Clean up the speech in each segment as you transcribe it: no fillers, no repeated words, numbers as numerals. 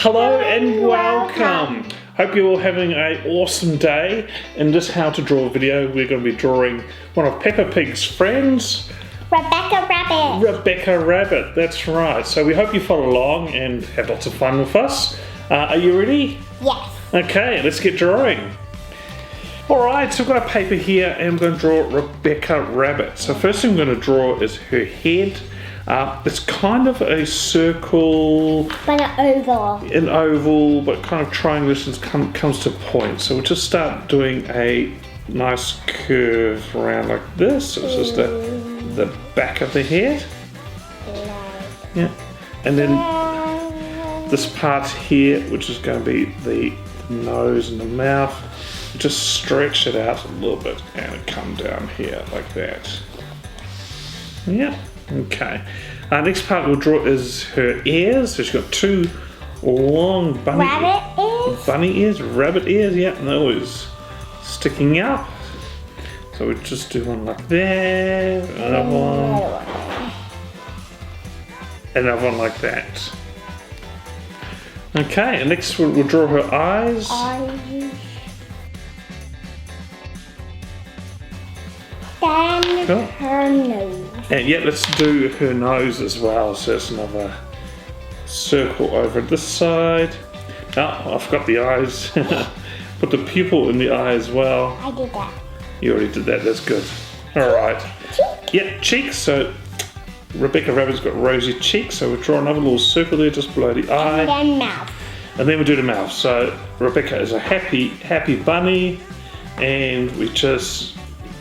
Hello and welcome! Hope you're all having an awesome day. In this how to draw video, we're going to be drawing one of Peppa Pig's friends, Rebecca Rabbit. Rebecca Rabbit, that's right. So we hope you follow along and have lots of fun with us. Are you ready? Yes. Okay, let's get drawing. Alright, so we've got a paper here and I'm going to draw Rebecca Rabbit. So first thing I'm going to draw is her head. It's kind of a circle, But an oval, but kind of triangular and comes to a point. So we'll just start doing a nice curve around like this. So this is the back of the head. Yeah, and then this part here, which is going to be the nose and the mouth, just stretch it out a little bit and it come down here like that. Yeah. Okay. Next part we'll draw is her ears. So she's got two long bunny ears, rabbit ears, yeah, and they're always sticking out. So we'll just do one like that, another one like that. Okay, and next we'll draw her eyes. Then cool. Her nose. And yeah, let's do her nose as well. So it's another circle over this side. Oh, I forgot the eyes. Put the pupil in the eye as well. I did that. You already did that, that's good. Alright. Yeah, cheeks. So Rebecca Rabbit's got rosy cheeks. So we'll draw another little circle there just below the eye. And then mouth. And then we'll do the mouth. So Rebecca is a happy bunny. And we just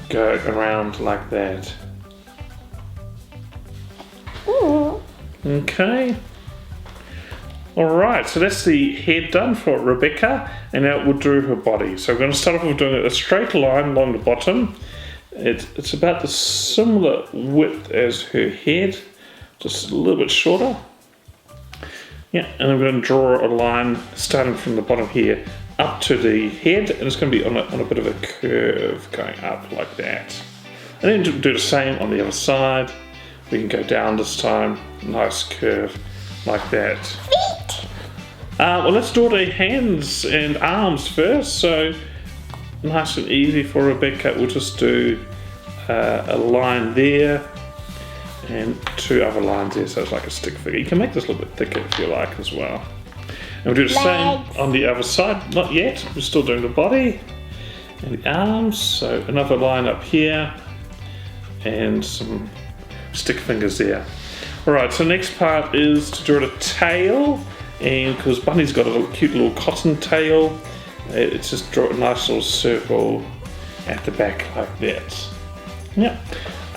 go around like that. Ooh. Okay. Alright, so that's the head done for Rebecca, and now we'll do her body. So we're going to start off with doing a straight line along the bottom. It's about the similar width as her head, just a little bit shorter. Yeah, and I'm going to draw a line starting from the bottom here up to the head, and it's going to be on a bit of a curve going up like that. And then do the same on the other side. We can go down this time, nice curve like that. Feet. Well, let's draw the hands and arms first. So nice and easy for Rebecca. We'll just do a line there and two other lines there. So it's like a stick figure. You can make this a little bit thicker if you like as well. And we'll do the same on the other side. Not yet. We're still doing the body and the arms. So another line up here and some stick fingers there. Alright, so next part is to draw the tail, and because Bunny's got a cute little cotton tail, it's just draw a nice little circle at the back like that. Yeah.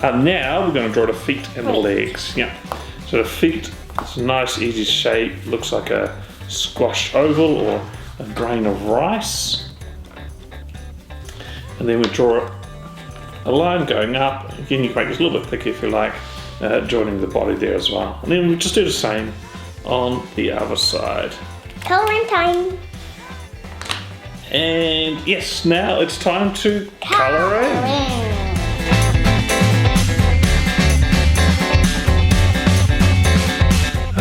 Now we're going to draw the feet and the legs. Yeah. So the feet, it's a nice easy shape, looks like a squash oval or a grain of rice. And then we draw a line going up. Again, you can make this a little bit thicker if you like, joining the body there as well. And then we just do the same on the other side. Coloring time. And yes, now it's time to colour in.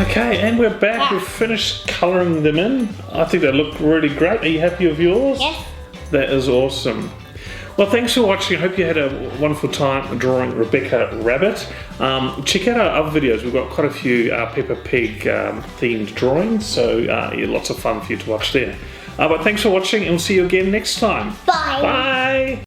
Okay, and we're back. We've finished colouring them in. I think they look really great. Are you happy with yours? Yes. That is awesome. Well, thanks for watching. I hope you had a wonderful time drawing Rebecca Rabbit. Check out our other videos. We've got quite a few Peppa Pig themed drawings, so yeah, lots of fun for you to watch there. But thanks for watching, and we'll see you again next time. Bye. Bye.